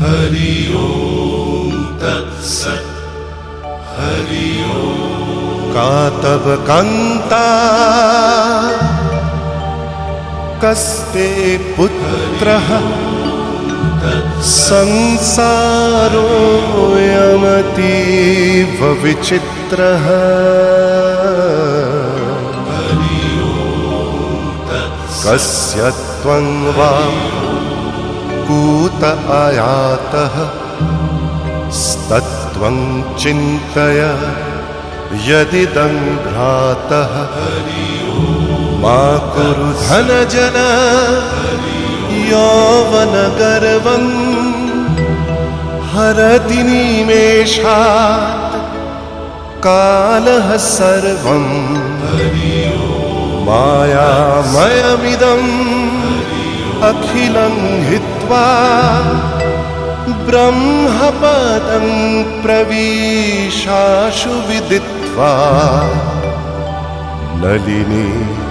हरि ओम तत्सत्। हरि ओम। का तव कान्ता कस्ते पुत्रः संसारोऽयमतीव विचित्रः। कस्य त्वं वा कूत आयातः स्तत्त्वं चिन्तय यदिदं भ्रातः। मा कुरु धनजन यौवनगर्वं हरति निमेषात् कालः सर्वम्। मायामयमिदम् अखिलं हित्वा ब्रह्मपदं प्रविशाशु विदित्वा। नलिनी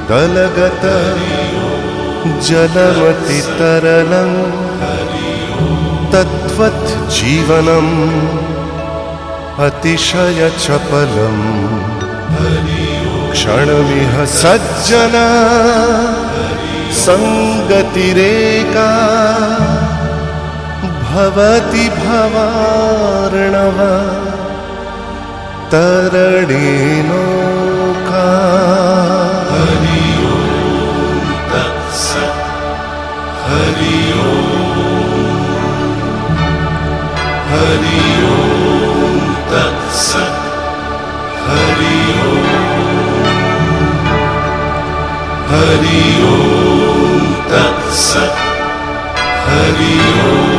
दलगत जलमति तरलं तद्वत् जीवनम् अतिशय चपलम्। क्षणमिह सज्जना संगतिरेका भवति भवार्णव तरणेनौका। हरि ओम तत्सत्। हरि ओम। हरि ओम तत्सत्। हरि ओम। हरि ओम तत्सत्। हरि ओम।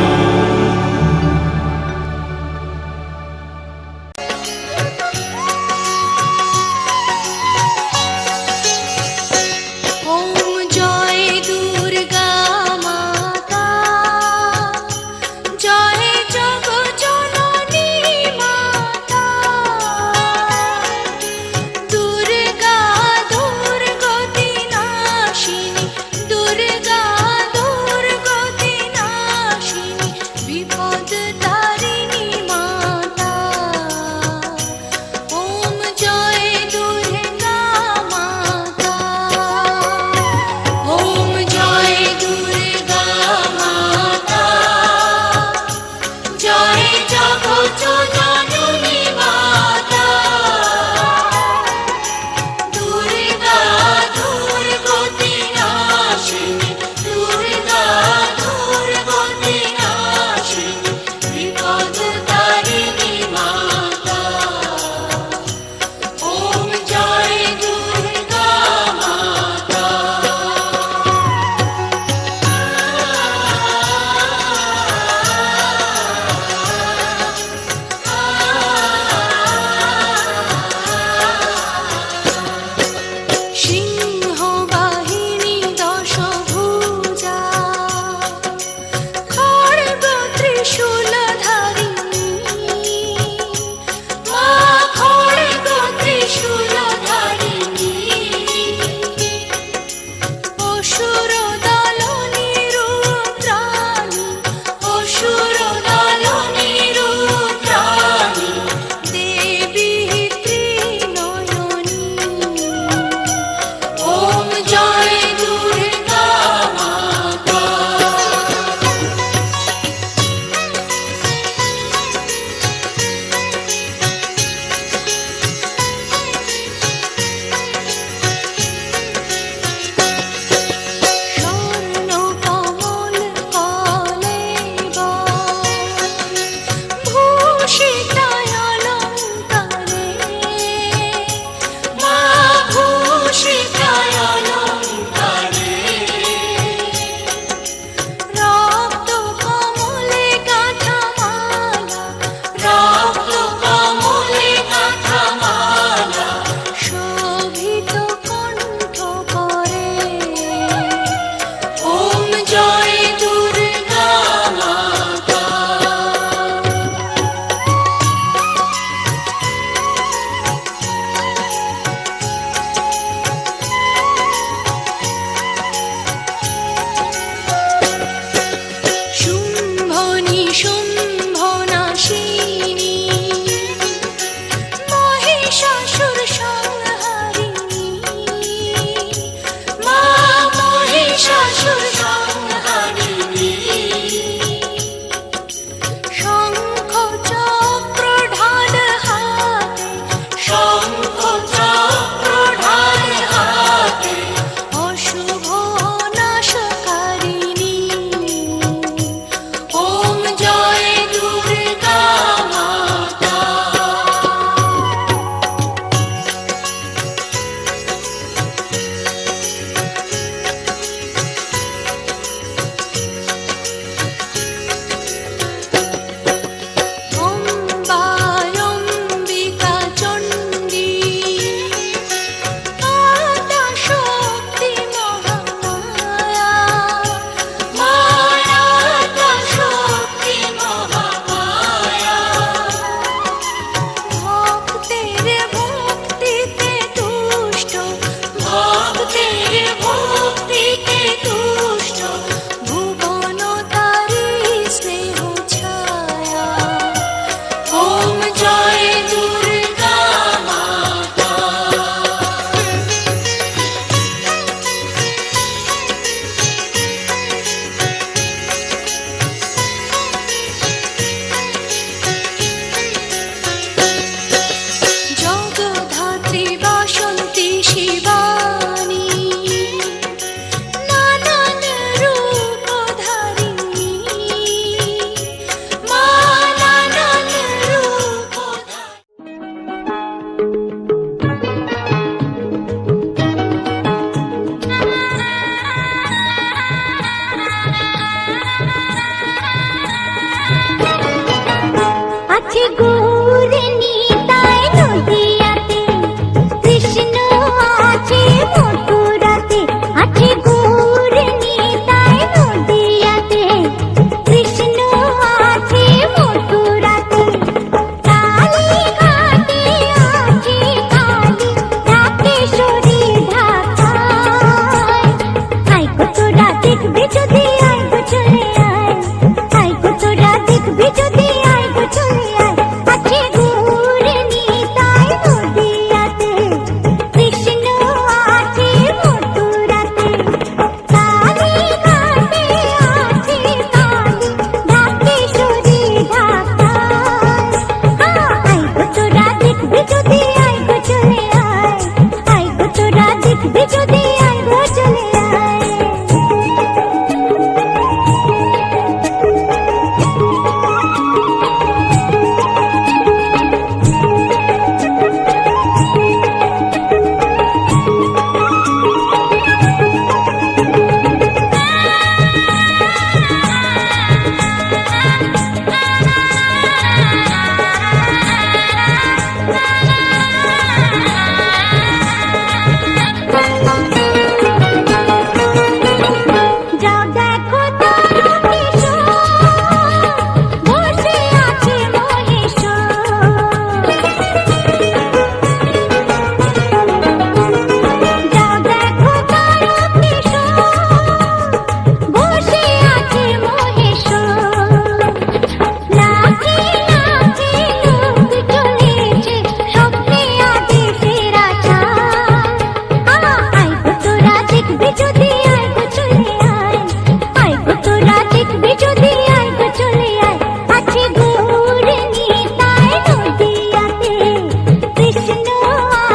গুড় নিতাই নদিয়াতে, কৃষ্ণ আছে মথুরাতে। আছে গুড় নিতাই নদিয়াতে, কৃষ্ণ আছে মথুরাতে। কালী ঘাটে আছে কালী, ঢাকেশ্বরী ঢাকায়। আয় গো তোরা দেখবি যদি আয় গো চলে আয়, আয় গো তোরা দেখবি যদি আয় গো চলে আয়। আছে গুড় নিতাই নদিয়াতে, কৃষ্ণ আছে মথুরাতে। কালী ঘাটে আছে কালী, ঢাকেশ্বরী ঢাকায়। আয় গো তোরা দেখবি যদি আয় গো চলে আয়, আয় গো তোরা দেখবি যদি আয় গো চলে আয়। যাও দেখো তারকেশ্বর, বসে আছে মহেশ্বর। যাও দেখো তারকেশ্বর, বসে আছে মহেশ্বর। লাখে লাখে লোক চলেছে স্বপ্নে আদেশের আশায়। আয় গো তোরা দেখবি যদি আয় গো চলে আয়, আয় গো তোরা দেখবি যদি আয় গো চলে আয়। আছে গুড় নিতাই নদিয়াতে, কৃষ্ণ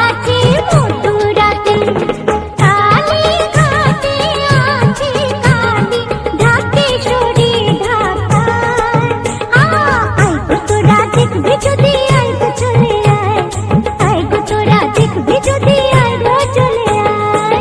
আছে মথুরাতে। কালী ঘাটে আছে কালী, ঢাকেশ্বরী ঢাকায়। আয় গো তোরা দেখবি যদি আয় গো চলে আয়, আয় গো তোরা দেখবি যদি আয় গো চলে আয়।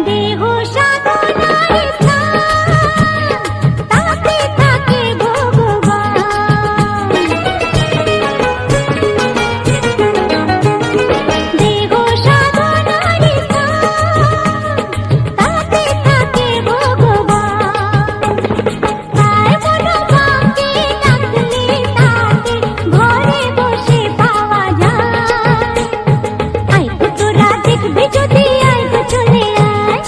দেহ সাধনার স্থান, তাতে থাকে ভগবান। দেহ সাধনার স্থান, তাতে থাকে ভগবান। তার মনোভাবকে ডাকলে তাকে ঘরে বসে পাওয়া যায়। আয় গো তোরা দেখবি যদি আয় গো চলে আয়,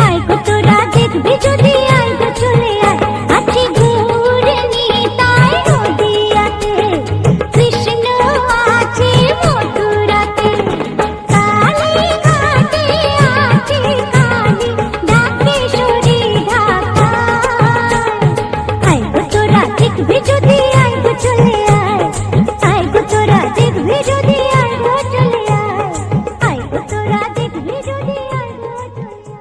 আয় গো তোরা দেখবি যদি আয় গো চলে আয়। আছে গুড় নিতাই নদিয়াতে, কৃষ্ণ আছে মথুরাতে। কালী ঘাটে আছে কালী, ঢাকেশ্বরী ঢাকায়। আয় গো তোরা দেখবি যদি আয় গো চলে আয়, আয় গো তোরা দেখবি যদি আয় গো চলে আয়, আয় গো তোরা দেখবি যদি আয় গো চলে আয়।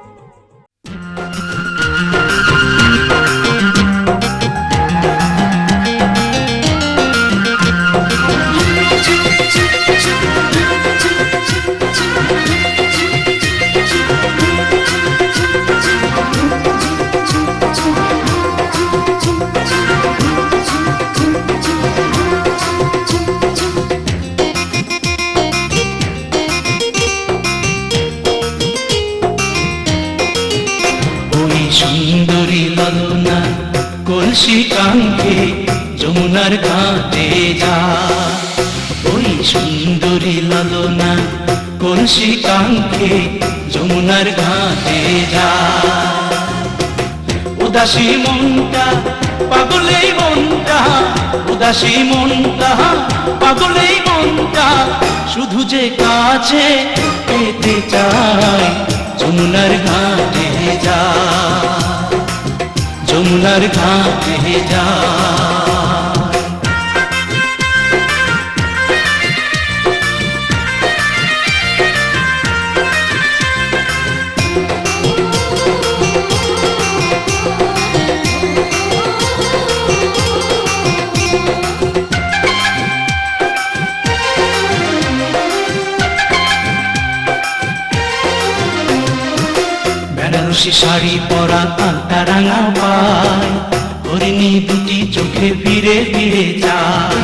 ওই সুন্দরী ললনা কলসি কাঙ্ক্ষে যমুনার ঘাটে যা। ওই সুন্দরী ললনা কলসি কাঙ্ক্ষে যমুনার ঘাটে যা। উদাসী মনটা পাগলেই মনটা, উদাসী মনটা পাগলেই মনটা, শুধু যে কাছে পেতে চায় যমুনার ঘাটে যা, যমুনার ঘাটে যা। বেনারসি শাড়ি পরা আলতা রাঙা পায়, হরিণী দুটি চোখে ফিরে ফিরে যায়।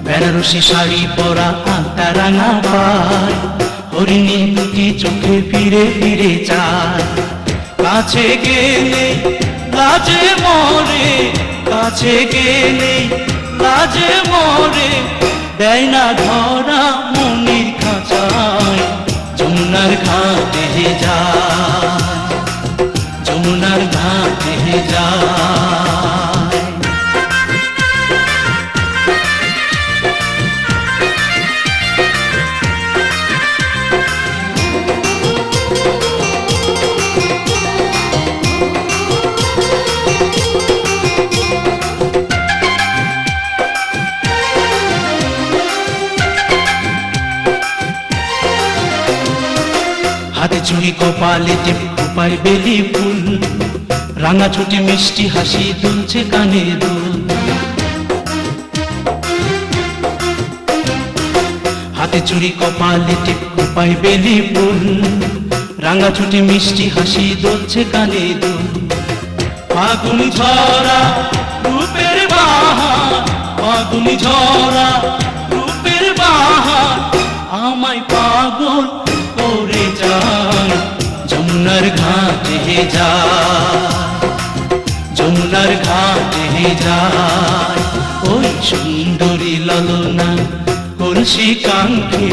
বেনারসি শাড়ি পরা আলতা রাঙা পায়, হরিণী দুটি চোখে ফিরে ফিরে যায়। কাছে গেলে লাজে মরে, কাছে গেলে লাজে মরে, দেয় না ধরা মনির খাঁচায়। যমুনার ঘাটে যায়, যমুনার ঘাটে যায়। হাতে চুড়ি কপালে টিপ খোপায় বেলি ফুল, রাঙা ছুটি মিষ্টি হাসি দুলছে কানে দুল। হাতে চুড়ি কপালে টিপ খোপায় বেলি ফুল, রাঙা ছুটি মিষ্টি হাসি দুলছে কানে দুল। ফাগুনি ঝরা রূপের বাহার, ফাগুনি ঝরা রূপের বাহার, আমায় পাগল করে যায়। যমুনার ঘাটে যায়, যমুনার ঘাটে যায়। ওই সুন্দরী ললনা কলসি কাঙ্ক্ষে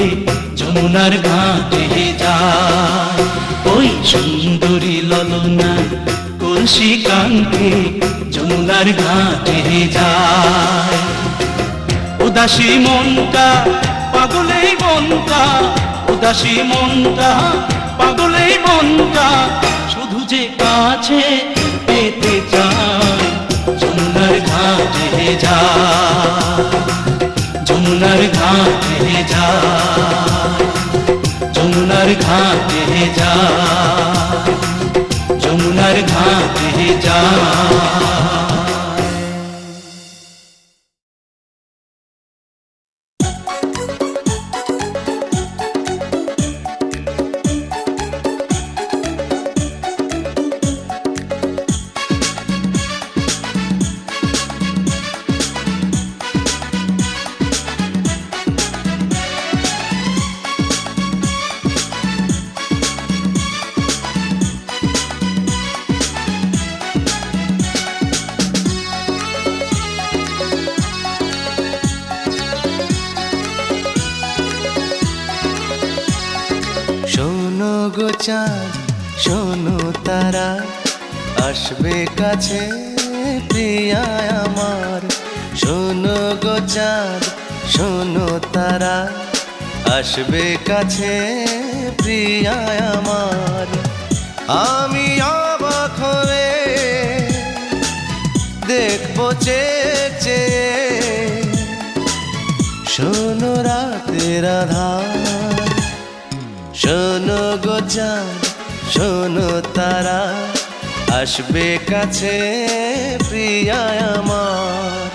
যমুনার ঘাটে যায়। ওই সুন্দরী ললনা কলসি কাঙ্ক্ষে যমুনার ঘাটে যায়। উদাসী মনটা পাগলেই মনটা, উদাসী মনটা পাগলেই মনটা, শুধু যে কাছে পেতে চায়। যমুনার ঘাটে যায়, যমুনার ঘাটে যায়, যমুনার ঘাটে যায়, যমুনার ঘাটে যায়। শোনো গো চাঁদ, শোনো তারা, আসবে কাছে প্রিয়া আমার। শোনো গো চাঁদ, শোনো তারা, আসবে কাছে প্রিয়া আমার। আমি অবাক হয়ে দেখবো চেয়ে চেয়ে, শোনো রাতের আধার। শোনো গো চাঁদ, শোনো তারা, আসবে কাছে প্রিয়া আমার।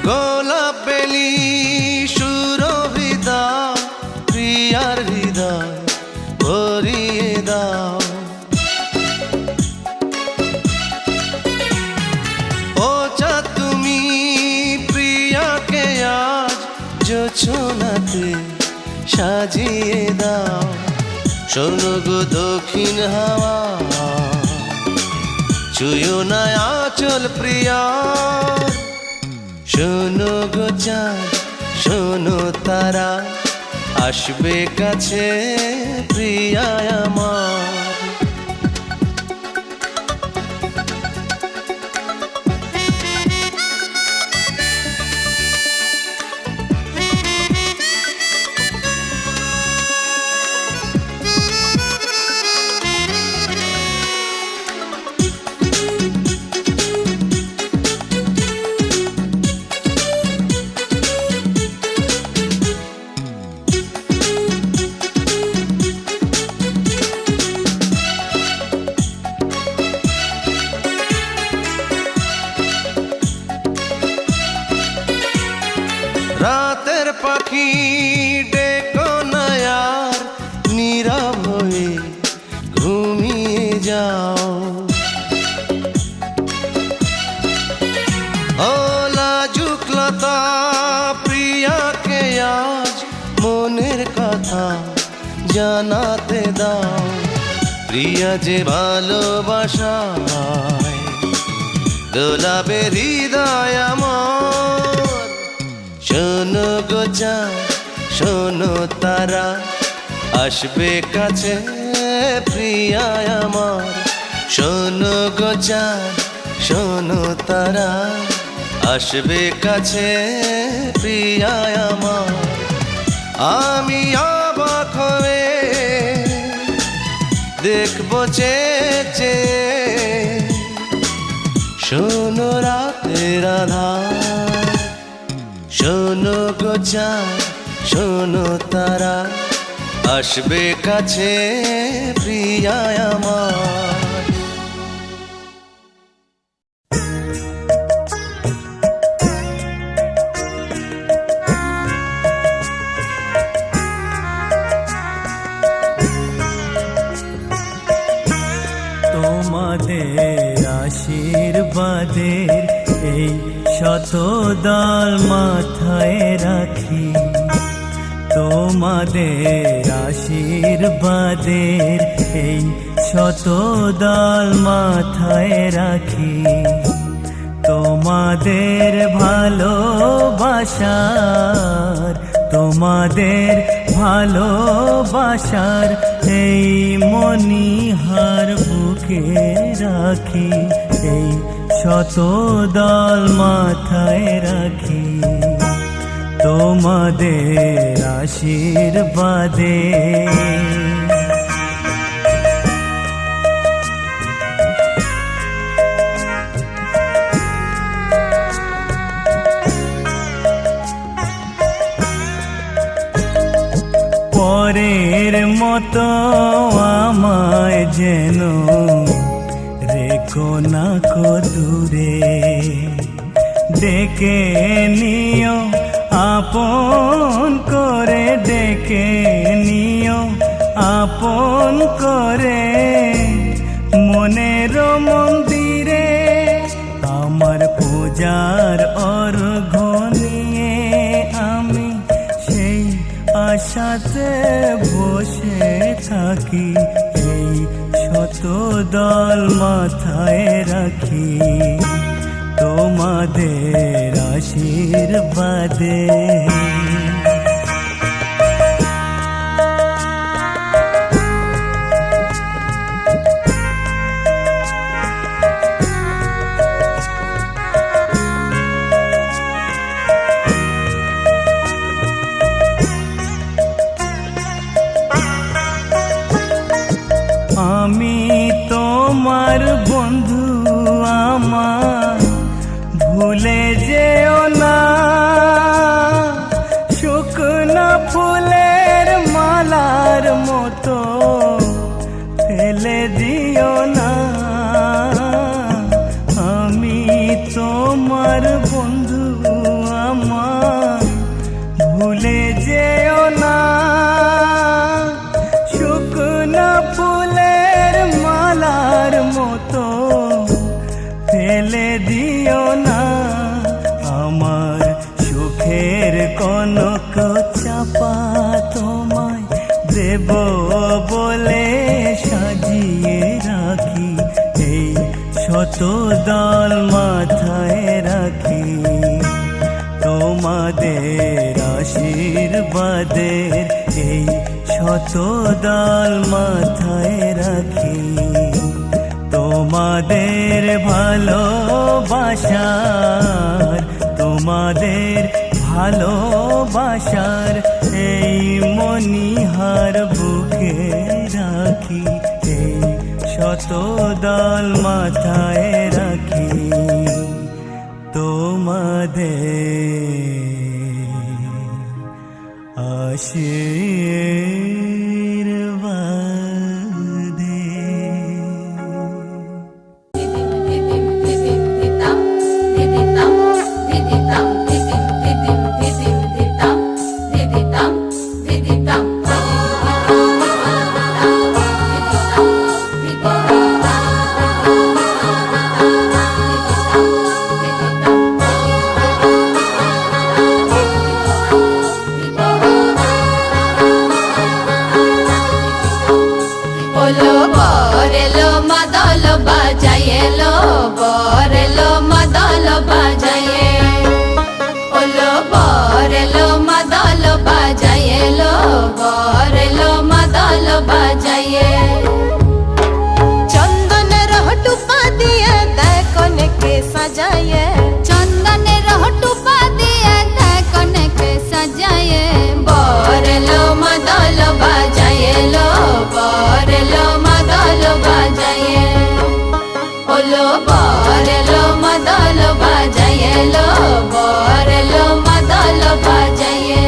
গোলাপ বেলি সুরভিদা, প্রিয়ার হৃদয় ভরিয়ে দাও। ও চাঁদ তুমি প্রিয়াকে আজ জোছনাতে সাজিয়ে দাও। শোনো গো দক্ষিণ হাওয়া, ছুঁয়ো না আঁচল প্রিয়া। শোনো গো চাঁদ, শোনো তারা, আসবে কাছে প্রিয়া আমার। পাখি ডেকো না আর, নীরব হয়ে ঘুমিয়ে যাও। ও লাজুক লতা প্রিয়াকে আজ মনের কথা জানাতে দাও। প্রিয়া যে ভালোবাসায় দোলাবে হৃদয় আমার। শোনো গো চাঁদ, শোনো তারা, আসবে কাছে প্রিয়া আমার। শোনো গো চাঁদ, শোনো তারা, আসবে কাছে প্রিয়া আমার। আমি অবাক হয়ে দেখবো চেয়ে, শোনো রাতের আধার। শোনো গো চাঁদ, শোনো তারা, আসবে কাছে প্রিয়া আমার। তোমাদের আশীর্বাদের এই শতদল মাথায় রাখি। তোমাদের আশীর্বাদের এই শতদল মাথায় রাখি। তোমাদের ভালোবাসার, তোমাদের ভালোবাসার এই মণিহার বুকে রাখি। এই শতদল মাথায় রাখি। তোমাদের আশীর্বাদে পরের মতো আমায় যেন রেখো না কো দূরে। ডেকে নিও আপন করে, ডেকে নিও আপন করে। মনের মন্দিরে আমার পূজার অর্ঘ্য নিয়ে আমি সেই আশাতে বসে থাকি। এই শতদল মাথায় রাখি। তোমাদের আশীর্বাদে আমি তোমার বন্ধু, আমার ভুলে যেও না। শুকনো ফুলের মালার মতো ফেলে দিও না। আমি তোমার বন্ধু, আমার ভুলে যেও না। শুকনো ফুলের মালার মতো ফেলে দিও না। আমার সুখের কনক চাপা তোমায় দেব বলে সাজিয়ে রাখি। এই শতদল মাথায় রাখি। তোমাদের আশীর্বাদের এই শতদল মাথায় রাখি। তোমাদের ভালোবাসার, তোমাদের ভালোবাসার এই মণিহার বুকে রাখি। এই শতদল মাথায় রাখি। তোমাদের আশীর্বাদে Did ওলো বর এলো মাদল বাজাই এলো বর এলো মাদল বাজাইয়ে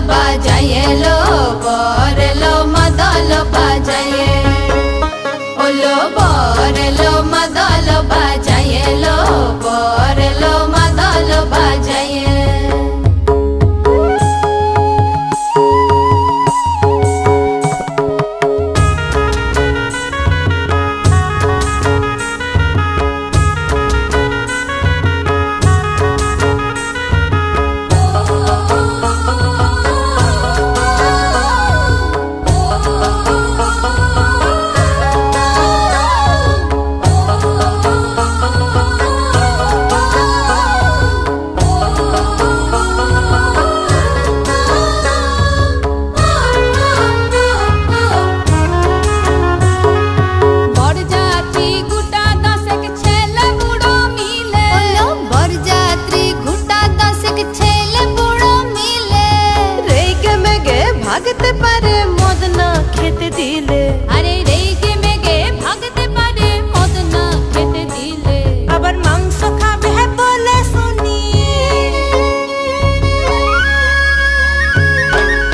বাজাইলো বর এলো মাদল বাজাইয়ে ওলো বর এলো মাদল বাজাইলো বর এলো মাদল বাজাইয়ে ভাগতে পারে মদ না খেতে দিলে আরে রেগে মেগে ভাগতে পারে মদ না খেতে দিলে আবার মাংস খাবে বলে শুনি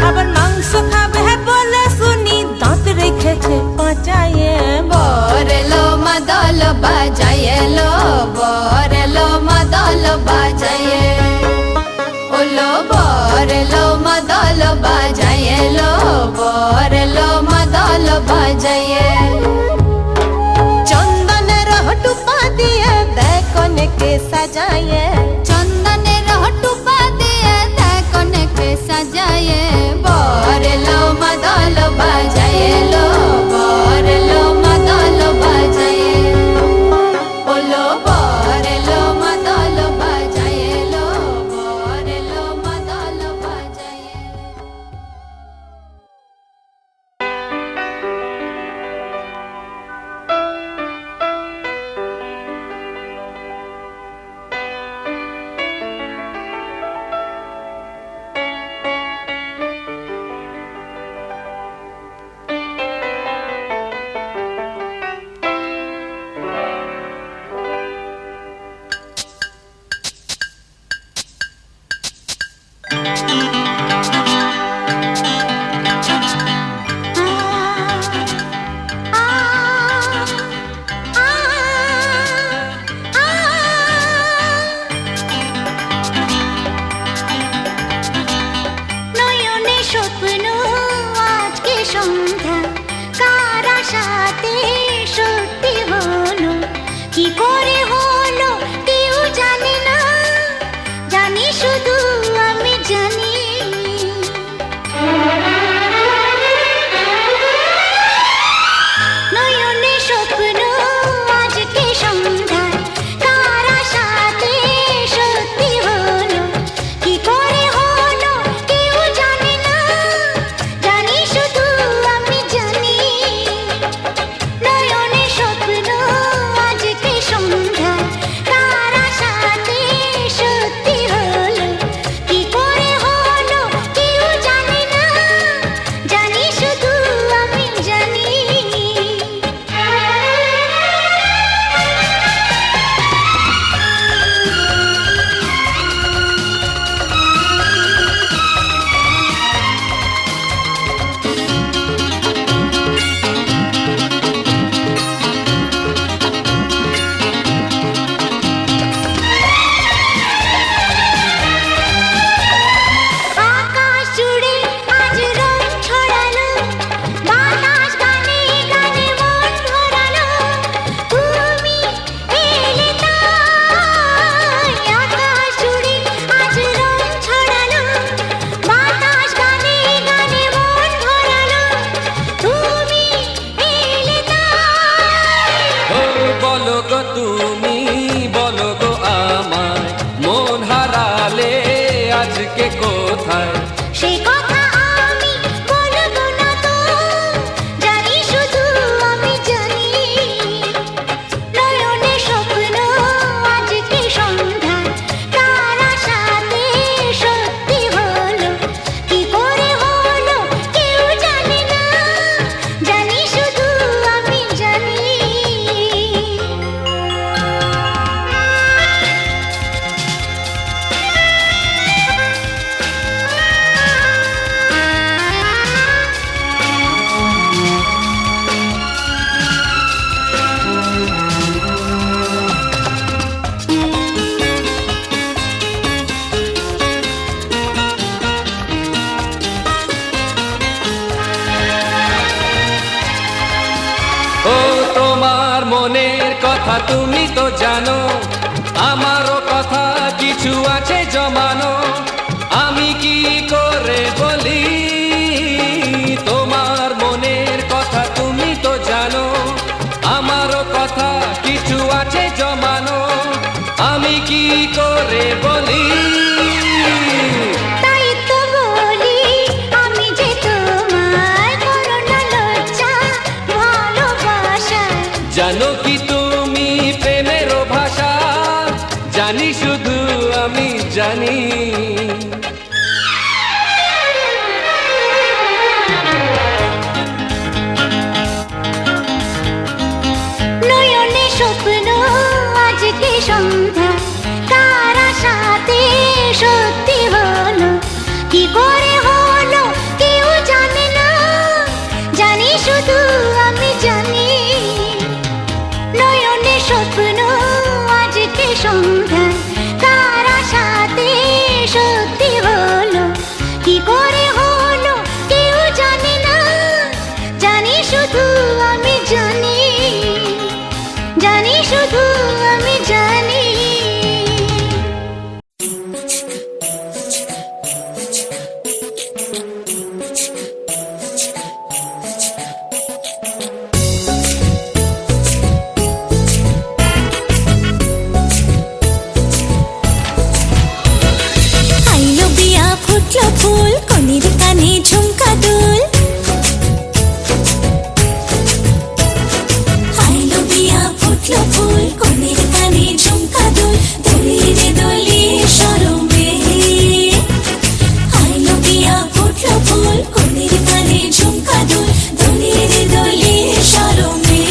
আবার মাংস খাবে বলে শুনি দাঁত রেখেছে পাঁচায়ে বর এলো মাদল বাজাইলো বর এলো মাদল বাজাইয়ে ওলো বর এলো মাদল বাজাইলো বর এলো মাদল বাজাইয়ে চন্দনের টুপা দিয়ে দেখনকে সাজাইয়ে চন্দনের টুপা দিয়ে দেখনকে সাজাইয়ে বর এলো মাদল বাজাইলো বর এলো মাদল বাজাইয়ে ওলো বর এলো মাদল বাজাইলো বর এলো মাদল বাজাইয়ে থাকে কোথায়? সেই কথা আমি বলবো না তো, জানি শুধু আমি জানি। নয়নে স্বপ্ন আজকে সন্ধ্যা, তার আশাতে সত্যি হলো। কি করে হলো কেউ জানে না, জানি শুধু আমি জানি। ও তোমার মনের কথা তুমি তো জানো, আমারও কথা কিছু আছে জমানো। আমি কি করে বলি তোমার মনের কথা তুমি তো জানো, আমারও কথা কিছু আছে জমানো। আমি কি করে বলি? তাই তো বলি আমি যে তোমার করুণা লজ্জা ভালোবাসা। জানো কি তুমি প্রেমেরও ভাষা? জানি শুধু আমি জানি। নয়নে স্বপ্ন আজকে সন্ধ্যা, তার আশাতে সত্যি হলো। কি করে হলো কেউ জানে না, জানি শুধু আমি জানি। নয়নে স্বপ্ন আজকে সন্ধ্যা, তার আশাতে সত্যি হলো। কি করে হলো কেউ জানে না, জানি শুধু আমি জানি, জানি শুধু আমি জানি। আইলো বিয়া ফুটলো ফুল, কনের কানে ঝুমকা দুল। আইলো বিয়া ফুটলো ফুল, কনের কানে ঝুমকা দুল। দোলে রে দোলে শরমে। আইলো বিয়া ফুটলো ফুল, কনের কানে ঝুমকা দুল। দোলে রে দোলে শরমে।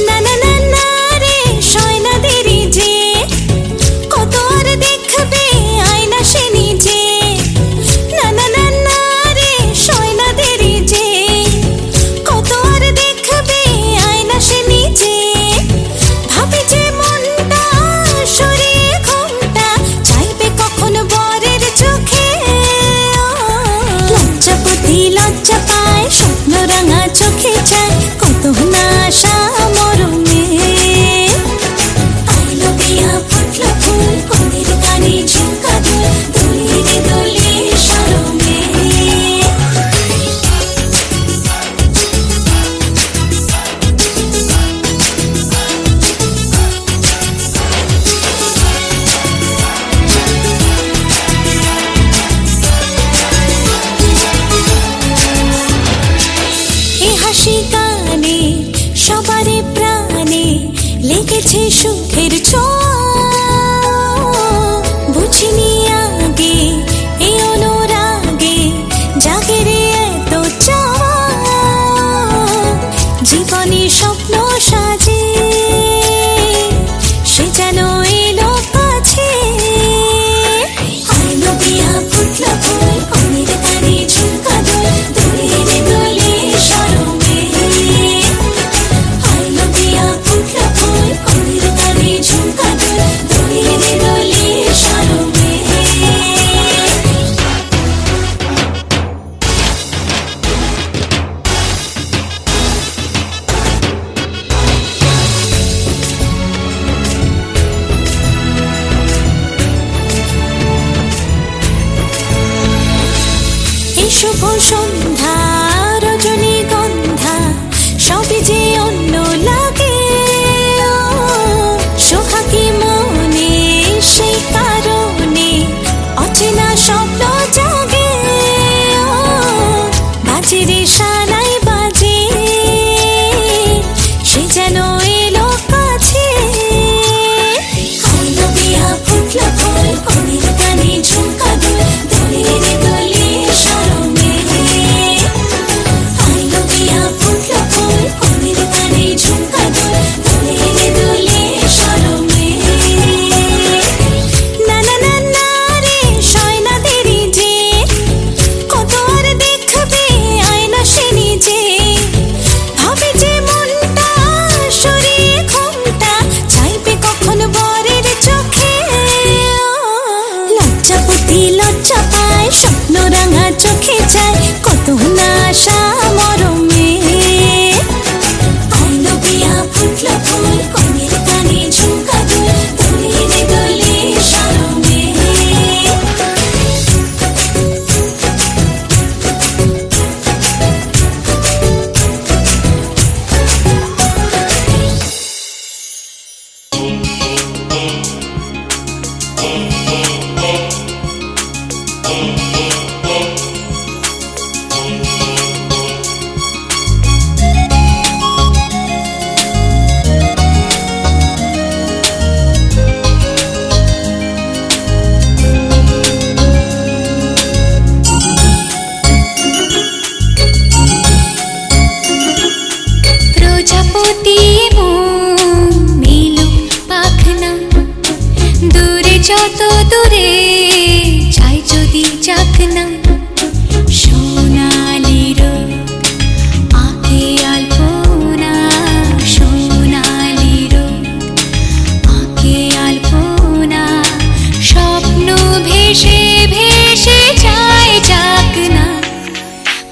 না না না না রে সয়না দেরি যে, কত আর দেখবে আয়না সে নিজে। না না না না রে সয়না দেরি যে, কত আর দেখবে আয়না সে নিজে। ভাবে যে মনটা সরিয়ে ঘুমটা, চাইবে কখন বরের চোখে। লজ্জাপতি লজ্জা পায়, স্বপ্ন রাঙা চোখে চায়, কত না আশা মরণে। আইলো বিয়া ফুটলো ফুল, কনের কানে ঝুমকা দুল। দোলে রে দোলে শরমে। এ হাসি গানে সবারে প্রাণে লেগেছে সুখের ছোঁয়া। বুঝিনি আগে এই অনুরাগে জাগে রে এত চাওয়া। জীবনে স্বপ্ন সাজে সে যেন এলো কাছে। আইলো বিয়া ফুটলো ফুল, কনের কানে ঝুমকা দুল। দোলে রে দোলে শরমে। আইলো বিয়া ফুটলো ফুল, কনের কানে ঝুমকা দুল। দোলে রে দোলে শরমে। এই শুভ সন্ধ্যা রজনীগন্ধা সবই যে অন্য লাগে। সোহাগী মনে সেই কারণে যত দূরে যাই যদি যাক না, সোনালি রোদ আঁকে আলপনা, সোনালি রোদ আঁকে আলপনা, স্বপ্ন ভেসে ভেসে যায় যাক না,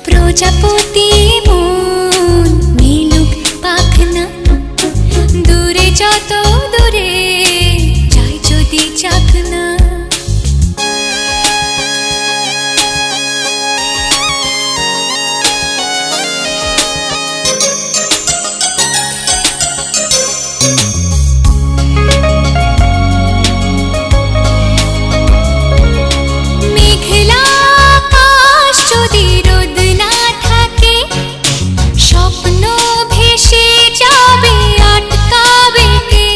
প্রজাপতি মন মিলুক পাখনা, দূরে যত দূরে যাই যদি যাক না। মেঘলা আকাশ যদি রোদ না থাকে, স্বপ্ন ভেসে যাবে আটকাবে কে?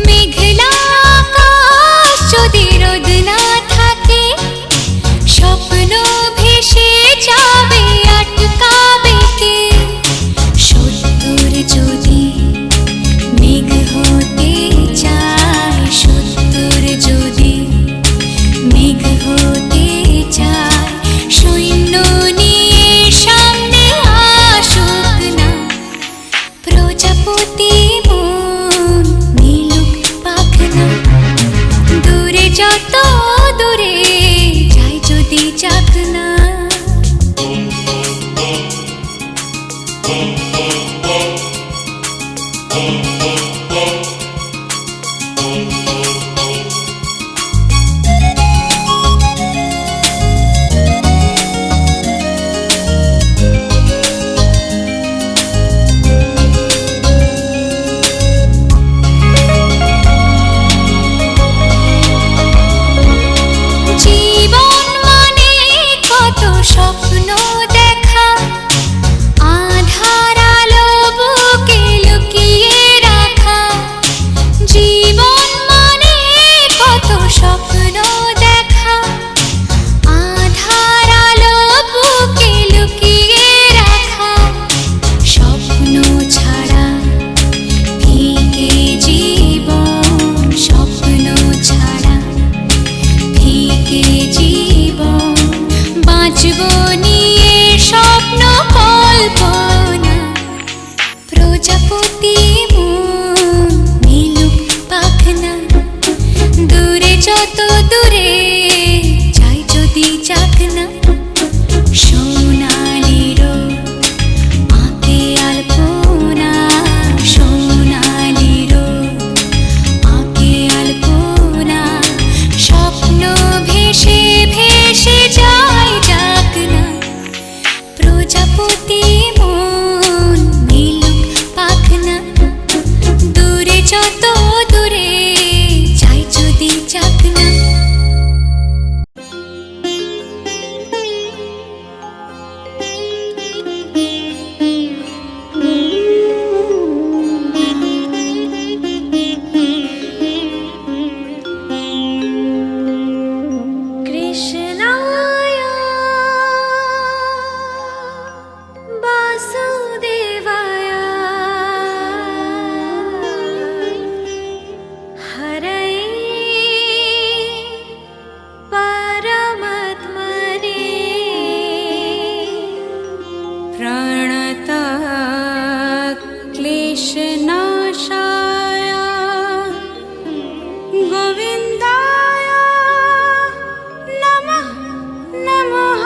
মেঘলা আকাশ যদি রোদ না থাকে, স্বপ্ন ভেসে যাবে আটকাবে কে? সত্তর যদি মেঘ হতে চায়, সত্তর যদি মেঘ হতে চায়, সৈন্য নিয়ে সামনে আসুক না, প্রজাপতি মন মিলুক পাখনা, দূরে যত দূরে যাই যদি যাক না। জীবন মানে কত স্বপ্ন দেখা, আধার আলো বুকে লুকিয়ে রাখা। জীবন মানে কত স্বপ্ন দেখা, আধার আলো বুকে লুকিয়ে রাখা। স্বপ্ন ছাড়া ফিকে জীবন, স্বপ্ন ছাড়া ফিকে জীবন, বাঁচব নিয়ে স্বপ্ন কল্পনা, প্রজাপতি মন মিলুক পাখনা, দূরে যত দূরে যাই যদি যাক না, সোনালি রোদ আঁকে আলপনা, সোনালি রোদ আঁকে আলপনা, স্বপ্ন ভেসে ভেসে যায় যাক না, প্রজাপতি মন মিলুক পাখনা, দূরে যত দূরে যাই যদি যাক না। কৃষ্ণায় বাসুদেবায় হরয়ে পরমাত্মনে প্রণতঃ ক্লেশনাশায় গোবিন্দায় নমঃ নমঃ।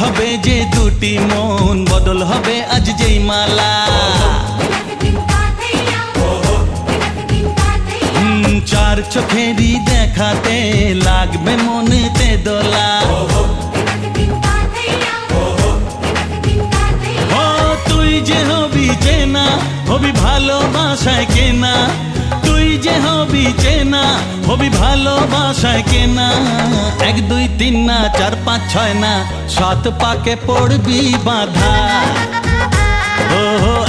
হবে যে দুটি মন, বদল হবে আজ যেই মালা। চার চোখেরই দেখাতে লাগবে মনেতে দোলা। ও তুই যে হবি চেনা, হবি ভালোবাসায় কেনা। তুই যে হবি চেনা, হবি ভালোবাসায় কেনা। 1 2 3 না 4 5 6 না, 7 পাকে পড়বি বাধা। ও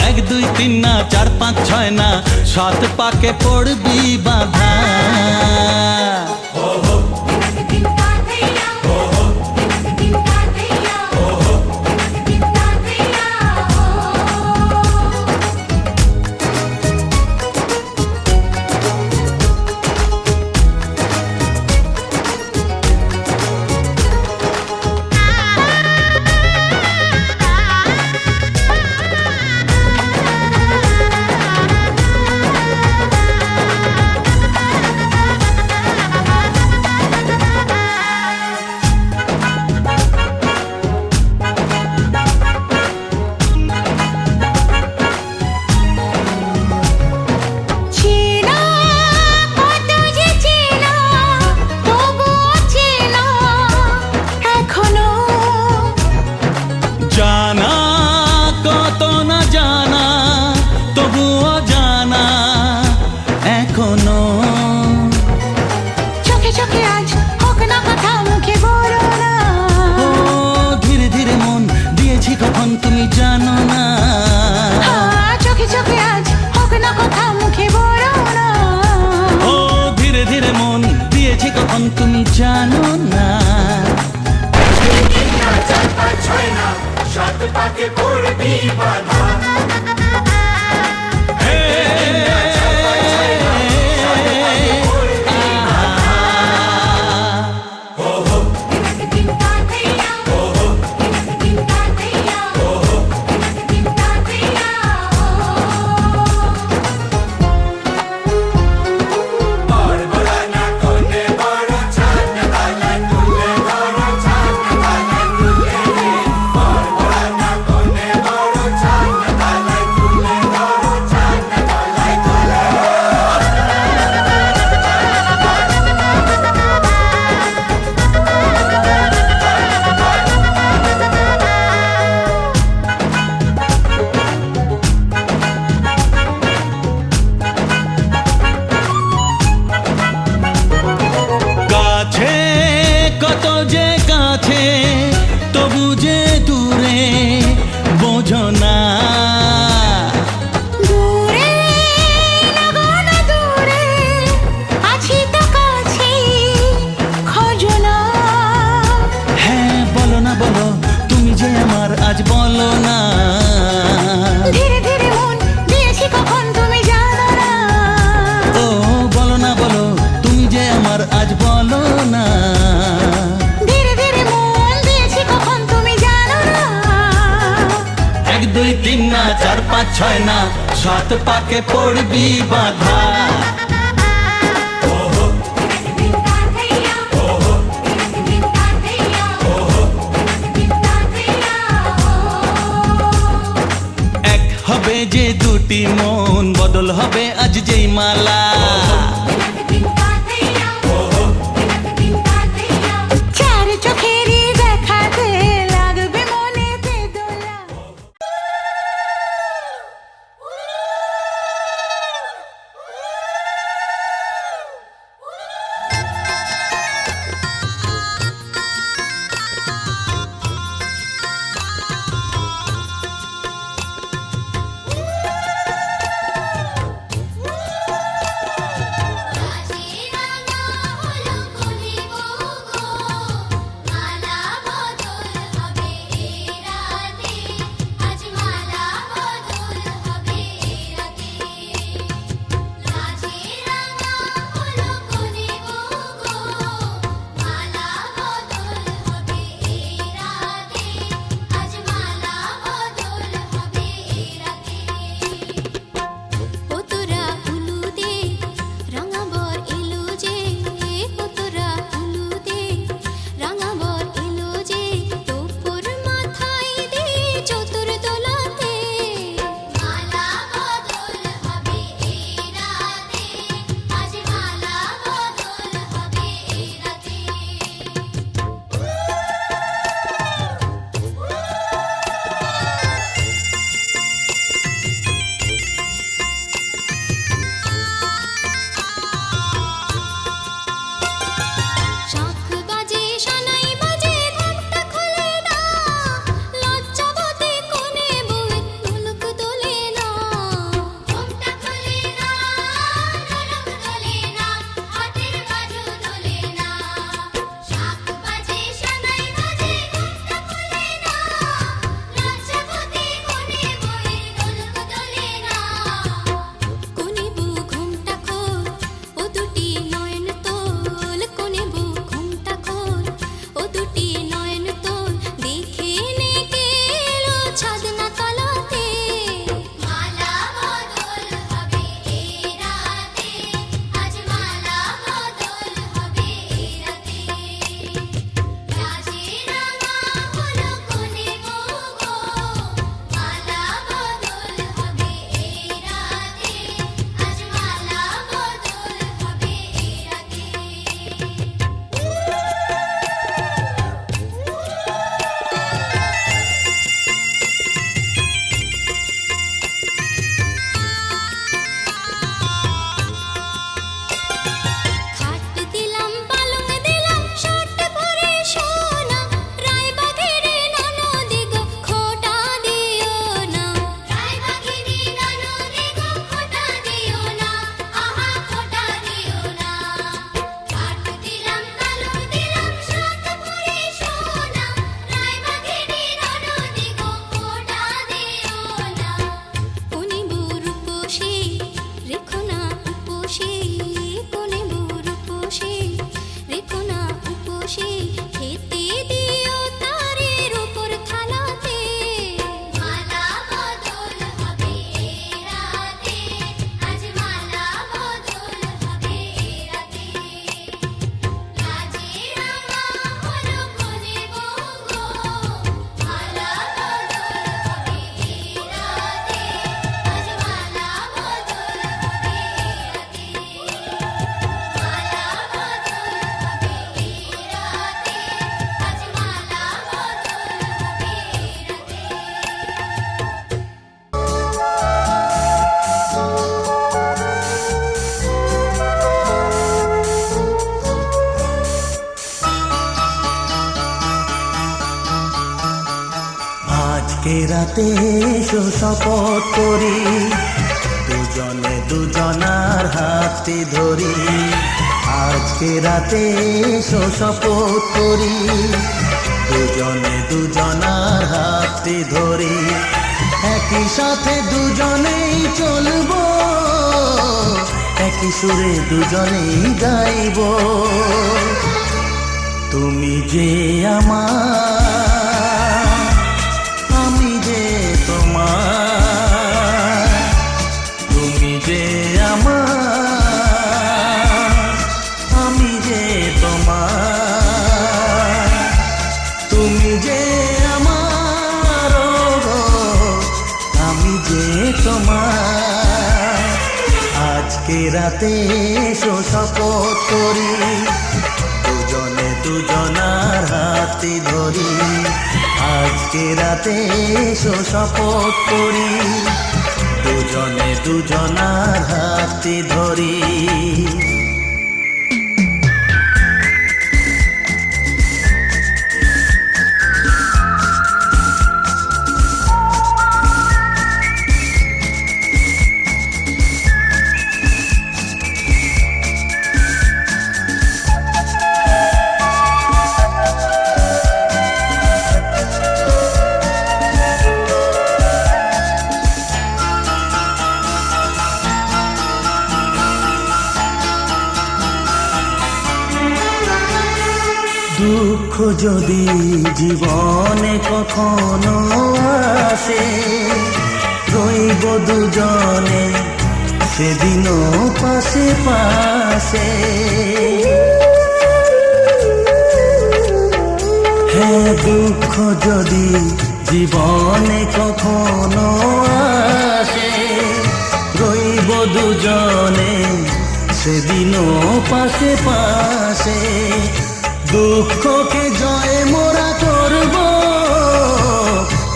1 2 3 না 4 5 6 না, 7 পাকে পড়বি বাধা। জানা কত না জানা, তবুও জানা এখনো। চোখে চোখে আজ হোক না কথা, মুখে বলো না। ও ধীরে ধীরে মন দিয়েছি কখন তুমি জানো না। চোখে চোখে আজ হোক না কথা, মুখে বলো না। ও ধীরে ধীরে মন দিয়েছি কখন তুমি জানো না। 4 5 6 না, 7 পাকে পড়বি বাধা। কত যে কাছে তবু যে দূরে, বোঝো না। দূরে লাগো না দূরে, আছি তো কাছে, খোঁজো না। হ্যাঁ বলো না বলো, তুমি যে আমার আজ বলো না। ধীরে ধীরে মন দিয়েছি কখন তুমি জানো না। ও বলো না বলো, তুমি যে আমার আজ বলো না। 1 2 3 না 4 5 6 না, 7 পাকে পড়বি বাধা। এক হবে যে দুটি মন, বদল হবে আজ যেই মালা। চার চোখেরই দেখাতে লাগবে মনেতে দোলা। আজকে রাতে এসো শপথ করি, দুজনে দুজনার হাতে ধরি। আজকে রাতে এসো শপথ করি, দুজনে দুজনার হাতে ধরি। একই সাথে দুজনেই চলবো, একই সুরে দুজনেই গাইব। তুমি যে আমার, আমি যে তোমার। তুমি যে আমার, আমি যে তোমার। তুমি যে আমার, গো আমি যে তোমার। আজকে রাতে এসো শপথ করি, দুজনে দুজনার হাতে ধরি। আজকে রাতে এসো শপথ করি, দুজনে দুজনার হাতে ধরি। দুঃখ যদি জীবনে কখনো আসে, রইব দুজনে সেদিনও পাশে পাশে। হ্যাঁ, দুঃখ যদি জীবনে কখনো আসে, রইব দুজনে সেদিনও পাশে পাশে। দুঃখকে জয় মোরা করব,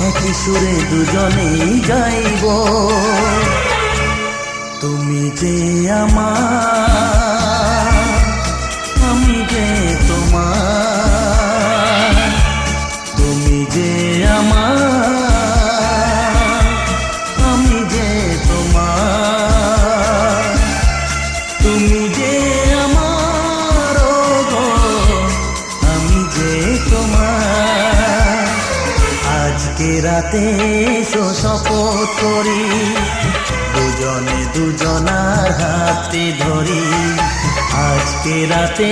একই সুরে দুজনেই গাইব। তুমি যে আমার, আমি যে তোমার। তুমি যে আমার, আমি যে তোমার। তুমি যে আমার, গো আমি যে তোমার। আজকে রাতে এসো শপথ করি, দুজনে দুজনার হাতে ধরি। আজকে রাতে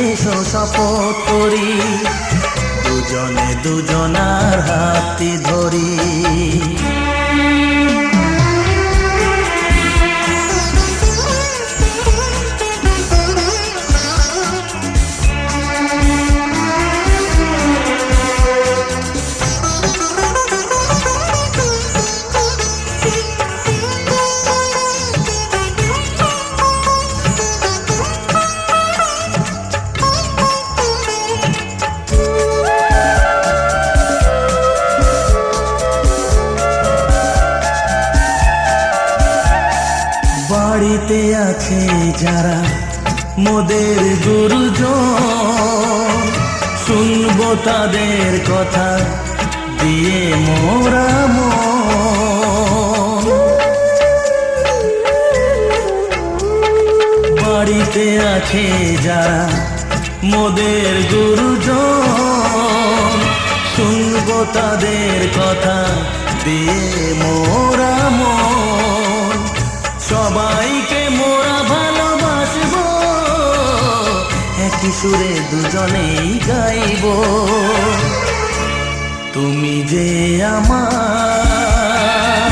এসো শপথ করি, দুজনে দুজনার হাতে ধরি। বাড়িতে আছে যারা মোদের গুরুজন, শুনবো তাদের কথা দিয়ে মোরা মন। বাড়িতে আছে যারা মোদের গুরুজন, শুনবো তাদের কথা দিয়ে মোরা মন। সবাইকে মোরা ভালোবাসবো, একই সুরে দুজনেই গাইব। তুমি যে আমার,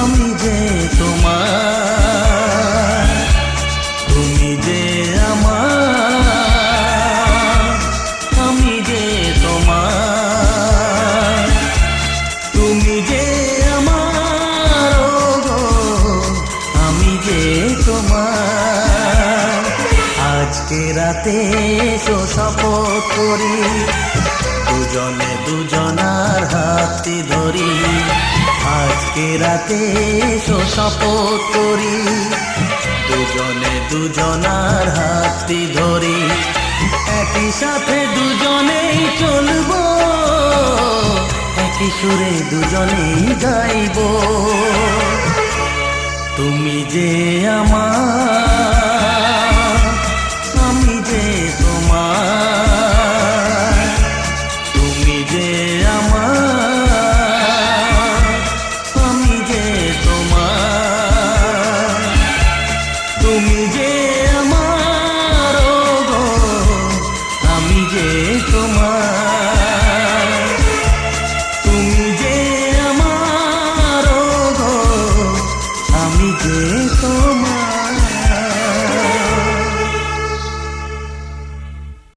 আমি যে তোমার। তুমি যে আমার, আমি যে তোমার। তুমি যে আমার, গো আমি যে তোমার। আজকে রাতে এসো শপথ করি, দুজনে দুজনার হাতে ধরি। আজকে রাতে এসো শপথ করি, দুজনে দুজনার হাতে ধরি। একই সাথে দুজনেই চলবো, একই সুরে দুজনেই গাইব তুমি যে আমার আমি যে তোমার তুমি যে আমার আমি যে তোমার তুমি যে আমার গো আমি যে তোমার তুমি যে আমার গো আমি যে তোমার